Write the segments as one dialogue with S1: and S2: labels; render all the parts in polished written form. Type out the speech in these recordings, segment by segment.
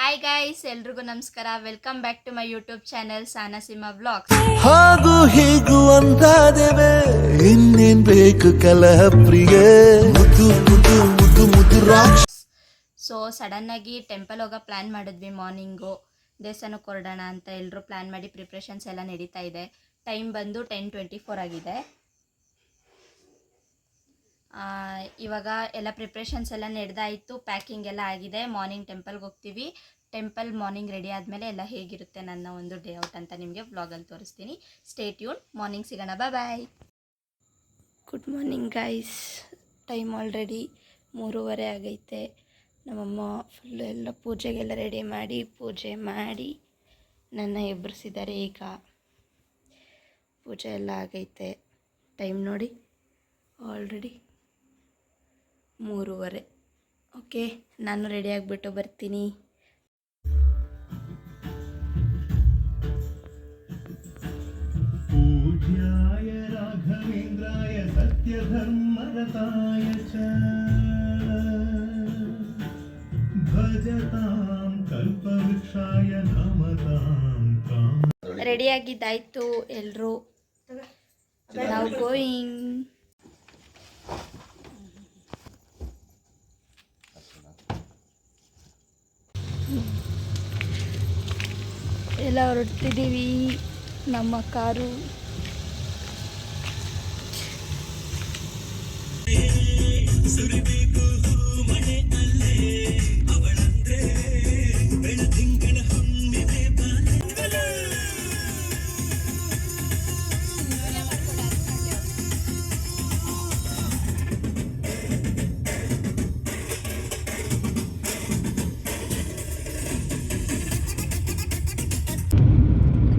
S1: Hi guys, ಎಲ್ರಿಗೂ ನಮಸ್ಕಾರ. Welcome back to my YouTube channel Sanasimha vlogs.
S2: ಹಾಗೂ ಹೀಗೂ ಅಂತಾದೇವೆ ಇನ್ನೇನ್ ಬೇಕು ಕಲಹ ಪ್ರಿಯ ಮುದ್ದು ಮುದ್ದು ಮುದ್ದು ಮುದ್ದು ರಾಕ್ಷ.
S1: ಸೊ ಸಡನ್ನಾಗಿ ಟೆಂಪಲ್ ಹೋಗೋ ಪ್ಲ್ಯಾನ್ ಮಾಡಿದ್ವಿ. ಮಾರ್ನಿಂಗು ದೇವಸ್ಥಾನಕ್ಕೆ ಹೊರಡೋಣ ಅಂತ ಎಲ್ಲರೂ ಪ್ಲ್ಯಾನ್ ಮಾಡಿ ಪ್ರಿಪ್ರೇಷನ್ಸ್ ಎಲ್ಲ ನಡೀತಾ ಇದೆ. ಟೈಮ್ ಬಂದು 10:24 ಆಗಿದೆ. ಇವಾಗ ಎಲ್ಲ ಪ್ರಿಪ್ರೇಷನ್ಸ್ ಎಲ್ಲ ನಡೆದಾಯಿತು, ಪ್ಯಾಕಿಂಗ್ ಎಲ್ಲ ಆಗಿದೆ. ಮಾರ್ನಿಂಗ್ ಟೆಂಪಲ್ಗೆ ಹೋಗ್ತೀವಿ. ಟೆಂಪಲ್ ಮಾರ್ನಿಂಗ್ ರೆಡಿ ಆದಮೇಲೆ ಎಲ್ಲ ಹೇಗಿರುತ್ತೆ ನನ್ನ ಒಂದು ಡೇ ಔಟ್ ಅಂತ ನಿಮಗೆ ವ್ಲಾಗಲ್ಲಿ ತೋರಿಸ್ತೀನಿ. Stay tune. ಮಾರ್ನಿಂಗ್ ಸಿಗೋಣ. Bye. Good morning guys. Time already 3:30 ಆಗೈತೆ. ನಮ್ಮಮ್ಮ ಫುಲ್ಲು ಎಲ್ಲ ಪೂಜೆಗೆಲ್ಲ ರೆಡಿ ಮಾಡಿ ಪೂಜೆ ಮಾಡಿ ನನ್ನ ಎಬ್ಬರಿಸಿದ್ದಾರೆ. ಈಗ ಪೂಜೆ ಎಲ್ಲ ಆಗೈತೆ. ಟೈಮ್ ನೋಡಿ ಆಲ್ರೆಡಿ 3:30. ಓಕೆ, ನಾನು ರೆಡಿ ಆಗಿಬಿಟ್ಟು ಬರ್ತೀನಿ.
S3: ಪೂಜ್ಯಾಯ ರಾಘವೇಂದ್ರಾಯ ಸತ್ಯಧರ್ಮರತಾಯ ಚ ಭಜತಾಂ ಕಲ್ಪವೃಕ್ಷಾಯ ನಮತಾಂ ಕಾಮ.
S1: ರೆಡಿಯಾಗಿದ್ದಾಯಿತು ಎಲ್ಲರೂ. ನಾವು ಗೋಯಿಂಗ್. ಎಲ್ಲ ಹೊರಡ್ತಿದ್ದೀವಿ. ನಮ್ಮ ಕಾರು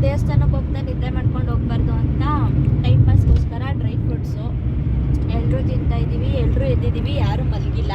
S1: ದೇವಸ್ಥಾನಕ್ಕೆ ಹೋಗ್ತಾ ನಿದ್ದೆ ಮಾಡ್ಕೊಂಡು ಹೋಗ್ಬಾರ್ದು ಅಂತ ಟೈಮ್ ಪಾಸ್ಗೋಸ್ಕರ ಡ್ರೈ ಫ್ರೂಟ್ಸು ಎಲ್ಲರೂ ತಿಂತಾ ಇದ್ದೀವಿ. ಎಲ್ಲರೂ ಎದ್ದಿದ್ದೀವಿ, ಯಾರೂ ಮಲಗಿಲ್ಲ.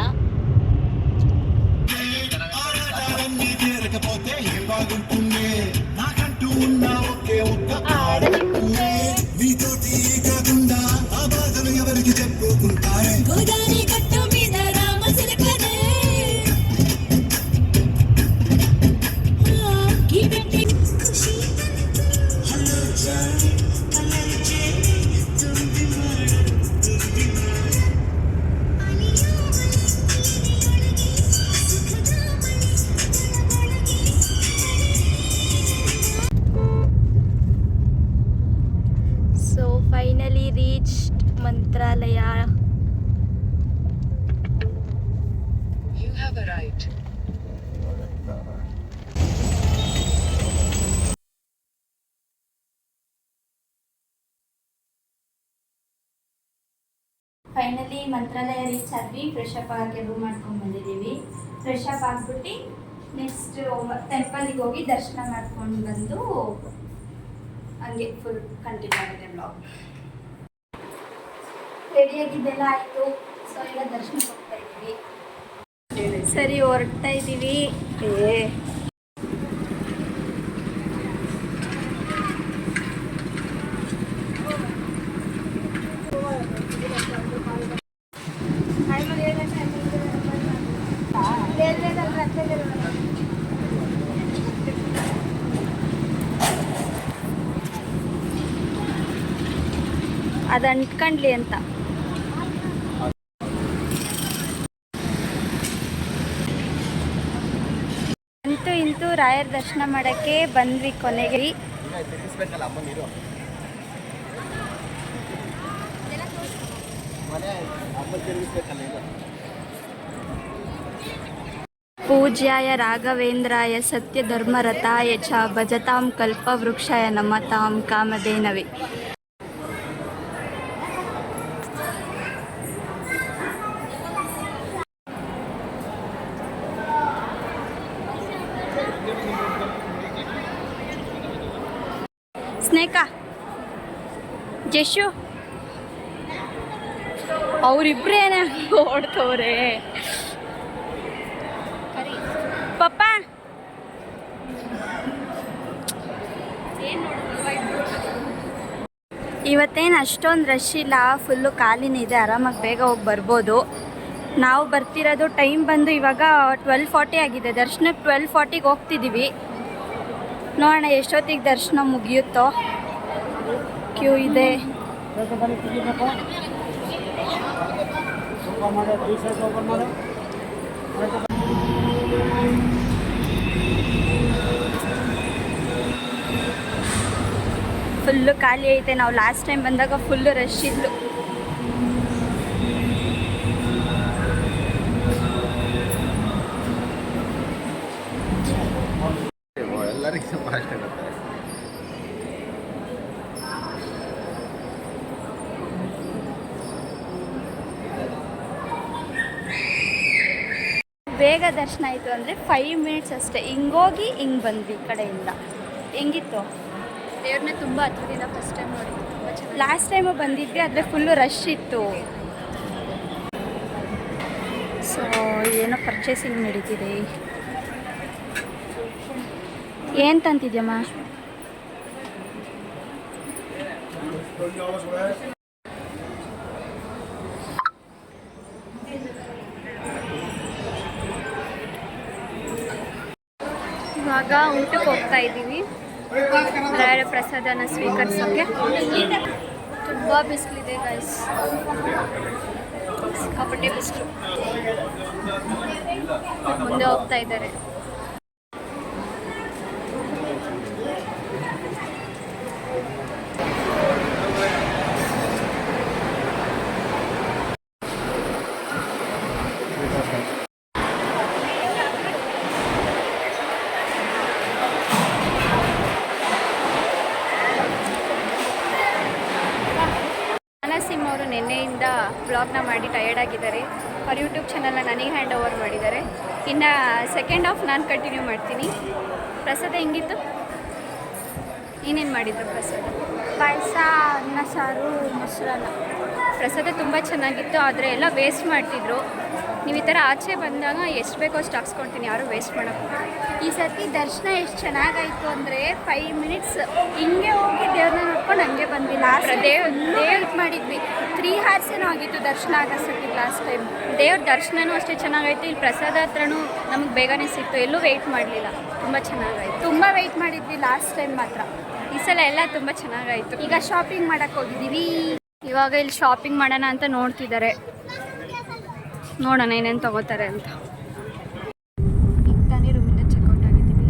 S1: Finally reached Mantralaya.
S4: You have arrived.
S1: Finally Mantralaya reach ಆದ್ವಿ. ಫ್ರೆಶ್ ಅಪ್ ಆಗಿ ರೂಮ್ ಮಾಡ್ಕೊಂಡು ಬಂದಿದ್ದೀವಿ. ಫ್ರೆಶ್ ಅಪ್ ಆಗಿಬಿಟ್ಟು ನೆಕ್ಸ್ಟ್ ಟೆಂಪಲ್ಗೆ ಹೋಗಿ ದರ್ಶನ ಮಾಡ್ಕೊಂಡು ಬಂದು ಹಂಗೆ ಫುಲ್ ಕಂಟಿನ್ಯೂ ಆಗಿದೆ ಬ್ಲಾಗ್. ರೆಡಿಯಾಗಿದ್ದೆಲ್ಲ ಆಯಿತು. ಸೊ ಈಗ ದರ್ಶನಕ್ಕೆ ಹೋಗ್ತಾ ಇದ್ದೀವಿ. ಸರಿ, ಹೊರಡ್ತಾ ಇದ್ದೀವಿ. ಅದು ಅಂಟ್ಕೊಂಡ್ಲಿ ಅಂತ. ಅಂತೂ ಇಂತೂ ರಾಯರ ದರ್ಶನ ಮಾಡೋಕ್ಕೆ ಬಂದ್ವಿ ಕೊನೆಗೆ. ಪೂಜ್ಯಾಯ ರಾಘವೇಂದ್ರಾಯ ಸತ್ಯಧರ್ಮರತಾಯ ಚ ಭಜತಾಂ ಕಲ್ಪವೃಕ್ಷಾಯ ನಮತಾಂ ಕಾಮಧೇನವೇ. ಸ್ನೇಕ, ಜಶು ಅವರಿಬ್ರೇನೆ ಓಡ್ತವ್ರೆ. ಪಪ್ಪ ಇವತ್ತೇನು ಅಷ್ಟೊಂದು ರಶ್ ಇಲ್ಲ, ಫುಲ್ಲು ಖಾಲಿನೇ ಇದೆ. ಆರಾಮಾಗಿ ಬೇಗ ಹೋಗಿ ಬರ್ಬೋದು. ನಾವು ಬರ್ತಿರೋದು ಟೈಮ್ ಬಂದು ಇವಾಗ 12:40 ಆಗಿದೆ. ದರ್ಶನಕ್ಕೆ 12:40ಗೆ ಹೋಗ್ತಿದ್ದೀವಿ. ನೋಡೋಣ ಎಷ್ಟೊತ್ತಿಗೆ ದರ್ಶನ ಮುಗಿಯುತ್ತೋ. ಕ್ಯೂ ಇದೆ. ಫುಲ್ಲು ಖಾಲಿ ಐತೆ. ನಾವು ಲಾಸ್ಟ್ ಟೈಮ್ ಬಂದಾಗ ಫುಲ್ಲು ರಶ್ ಇತ್ತು.
S5: ಎಲ್ಲರಿಗೂ ಫಾಸ್ಟ್ ಆಗುತ್ತೆ.
S1: ಬೇಗ ದರ್ಶನ ಆಯಿತು ಅಂದರೆ 5 ಮಿನಿಟ್ಸ್ ಅಷ್ಟೇ. ಹಿಂಗೋಗಿ ಹಿಂಗೆ ಬಂದ್ವಿ ಈ ಕಡೆಯಿಂದ. ಹೆಂಗಿತ್ತು?
S6: ದೇವ್ರನ್ನ ತುಂಬ ಹತ್ರದಿಂದ ಫಸ್ಟ್ ಟೈಮ್ ನೋಡಿದ್ವಿ. ತುಂಬ ಚೆನ್ನಾಗಿ.
S1: ಲಾಸ್ಟ್ ಟೈಮು ಬಂದಿದ್ವಿ, ಆದರೆ ಫುಲ್ಲು ರಶ್ ಇತ್ತು. ಸೊ ಏನೋ ಪರ್ಚೇಸಿಂಗ್ ನಡೀತಿದೆ. ಏನು ತಂತಿದ್ಯಮ್ಮ?
S6: ಇವಾಗ ಊಟಕ್ಕೆ ಹೋಗ್ತಾ ಇದ್ದೀವಿ. ರಾಯರ ಪ್ರಸಾದನ ಸ್ವೀಕರಿಸೋಕ್ಕೆ. ತುಂಬ ಬಿಸಿಲಿದೆ ಗೈಸ್, ಸಿಕ್ಕಾಪಟ್ಟೆ ಬಿಸಿಲು. ಮುಂದೆ ಹೋಗ್ತಾ ಇದ್ದಾರೆ. ಸಿಮ್ ಅವರು ನಿನ್ನೆಯಿಂದ ಬ್ಲಾಗ್ನ ಮಾಡಿ ಟಯರ್ಡ್ ಆಗಿದ್ದಾರೆ. ಅವ್ರ ಯೂಟ್ಯೂಬ್ ಚಾನಲ್ನ ನನಗೆ ಹ್ಯಾಂಡ್ ಓವರ್ ಮಾಡಿದ್ದಾರೆ. ಇನ್ನು ಸೆಕೆಂಡ್ ಹಾಫ್ ನಾನು ಕಂಟಿನ್ಯೂ ಮಾಡ್ತೀನಿ. ಪ್ರಸಾದ ಹೆಂಗಿತ್ತು? ಏನೇನು ಮಾಡಿದ್ರು ಪ್ರಸಾದ?
S1: ಪಾಯಸ, ಅನ್ನ ಸಾರು, ಮೊಸರನ್ನ.
S6: ಪ್ರಸಾದ ತುಂಬ ಚೆನ್ನಾಗಿತ್ತು, ಆದರೆ ಎಲ್ಲ ವೇಸ್ಟ್ ಮಾಡ್ತಿದ್ರು. ನೀವು ಈ ಥರ ಆಚೆ ಬಂದಾಗ ಎಷ್ಟು ಬೇಕೋ ಅಷ್ಟು ಹಾಕ್ಸ್ಕೊಳ್ತೀನಿ, ಯಾರು ವೇಸ್ಟ್ ಮಾಡೋಕ್ಕೆ.
S1: ಈ ಸರ್ತಿ ದರ್ಶನ ಎಷ್ಟು ಚೆನ್ನಾಗಾಯಿತು ಅಂದರೆ 5 ಮಿನಿಟ್ಸ್ ಹಿಂಗೆ ಹೋಗಿ ದೇವ್ರನ್ನ ನೋಡ್ಕೊಂಡು ಹಂಗೆ ಬಂದ್ವಿ. ಲಾಸ್ಟ್ ವೇಟ್ ಮಾಡಿದ್ವಿ. 3 hours ಏನೋ ಆಗಿತ್ತು ದರ್ಶನ ಆಗೋಷ್ಟೊತ್ತಿಗೆ ಲಾಸ್ಟ್ ಟೈಮ್.
S6: ದೇವ್ರ ದರ್ಶನವೂ ಅಷ್ಟೇ ಚೆನ್ನಾಗಾಯಿತು. ಇಲ್ಲಿ ಪ್ರಸಾದ ಹತ್ರನೂ ನಮಗೆ ಬೇಗನೆ ಸಿಕ್ತು. ಎಲ್ಲೂ ವೆಯ್ಟ್ ಮಾಡಲಿಲ್ಲ, ತುಂಬ ಚೆನ್ನಾಗಾಯಿತು.
S1: ತುಂಬ ವೆಯ್ಟ್ ಮಾಡಿದ್ವಿ ಲಾಸ್ಟ್ ಟೈಮ್ ಮಾತ್ರ.
S6: ಈ ಸಲ ಎಲ್ಲ ತುಂಬ ಚೆನ್ನಾಗಾಯಿತು.
S1: ಈಗ ಶಾಪಿಂಗ್ ಮಾಡೋಕ್ಕೆ ಹೋಗಿದ್ದೀವಿ.
S6: ಇವಾಗ ಇಲ್ಲಿ ಶಾಪಿಂಗ್ ಮಾಡೋಣ ಅಂತ ನೋಡ್ತಿದ್ದಾರೆ. ನೋಡೋಣ ಏನೇನು ತೊಗೋತಾರೆ ಅಂತ. ಈಗ ತಾನೇ ರೂಮಿಂದ ಚೆಕ್ಔಟ್ ಆಗಿದ್ದೀವಿ.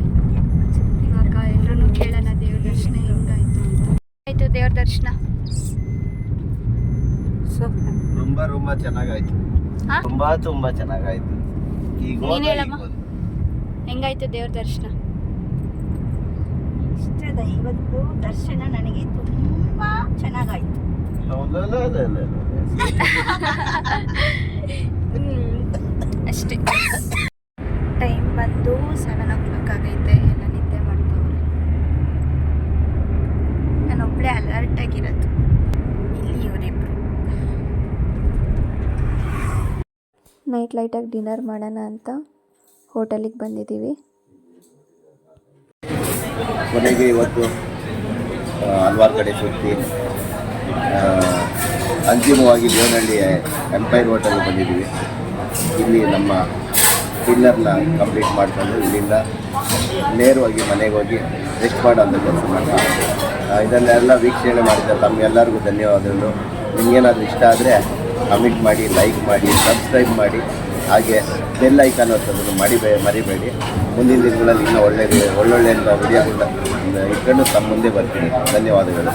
S6: ಇವಾಗ ಎಲ್ಲರೂ ಕೇಳೋಣ ದೇವ್ರ ದರ್ಶನ ಹೆಂಗಾಯಿತು ಅಂತ. ಆಯಿತು ದೇವ್ರ ದರ್ಶನ
S5: ತುಂಬ ಚೆನ್ನಾಗಾಯ್ತು.
S6: ಹಾ?
S5: ತುಂಬಾ ಚೆನ್ನಾಗಾಯ್ತು. ಈಗ
S6: ನೀನು ಹೇಳಮ್ಮ, ಹೆಂಗಾಯ್ತು ದೇವ್ರ ದರ್ಶನ?
S1: ಇಷ್ಟದ ಇವತ್ತು ದರ್ಶನ ನನಗೆ ತುಂಬ ಚೆನ್ನಾಗಾಯಿತು.
S6: ಅಷ್ಟೇ.
S1: ಟೈಮ್ ಬಂದು 7 o'clock ಆಗೈತೆ. ಎಲ್ಲ ನಿದ್ದೆ ಮಾಡ್ತವ್ರೆ. ನಾನೊಬ್ಬಳೇ ಅಲರ್ಟ್ ಆಗಿರೋದು. ಇಲ್ಲಿ ಇವರಿಬ್ರು.
S7: ನೈಟ್ ಲೈಟಾಗಿ ಡಿನ್ನರ್ ಮಾಡೋಣ ಅಂತ ಹೋಟೆಲಿಗೆ ಬಂದಿದ್ದೀವಿ.
S5: ಕೊನೆಗೆ ಇವತ್ತು ಹಲವಾರು ಕಡೆ ಸುತ್ತಿ ಅಂತಿಮವಾಗಿ ದೇವನಹಳ್ಳಿ ಎಂಪೈರ್ ಹೋಟೆಲ್ ಬಂದಿದ್ದೀವಿ. ಇಲ್ಲಿ ನಮ್ಮ ಡಿನ್ನರ್ನ ಕಂಪ್ಲೀಟ್ ಮಾಡಿಕೊಂಡು ಇಲ್ಲಿಂದ ನೇರವಾಗಿ ಮನೆಗೆ ಹೋಗಿ ರೆಸ್ಟ್ ಮಾಡೋಂಥ ಕೆಲಸ ಮಾಡ್ತೀವಿ. ಇದನ್ನೆಲ್ಲ ವೀಕ್ಷಣೆ ಮಾಡಿದ ತಮಗೆಲ್ಲರಿಗೂ ಧನ್ಯವಾದಗಳು. ನಿಮಗೇನಾದರೂ ಇಷ್ಟ ಆದರೆ ಕಮೆಂಟ್ ಮಾಡಿ, ಲೈಕ್ ಮಾಡಿ, ಸಬ್ಸ್ಕ್ರೈಬ್ ಮಾಡಿ, ಹಾಗೆ ಬೆಲ್ ಐಕಾನ್ ಒತ್ತೋದನ್ನು ಮರಿಬೇಡಿ. ಮುಂದಿನ ದಿನಗಳಲ್ಲಿ ಇನ್ನೂ ಒಳ್ಳೊಳ್ಳೆ ವಿಡಿಯೋಗಳನ್ನ ಇಟ್ಕೊಂಡು ತಮ್ಮ ಮುಂದೆ ಬರ್ತೀನಿ. ಧನ್ಯವಾದಗಳು.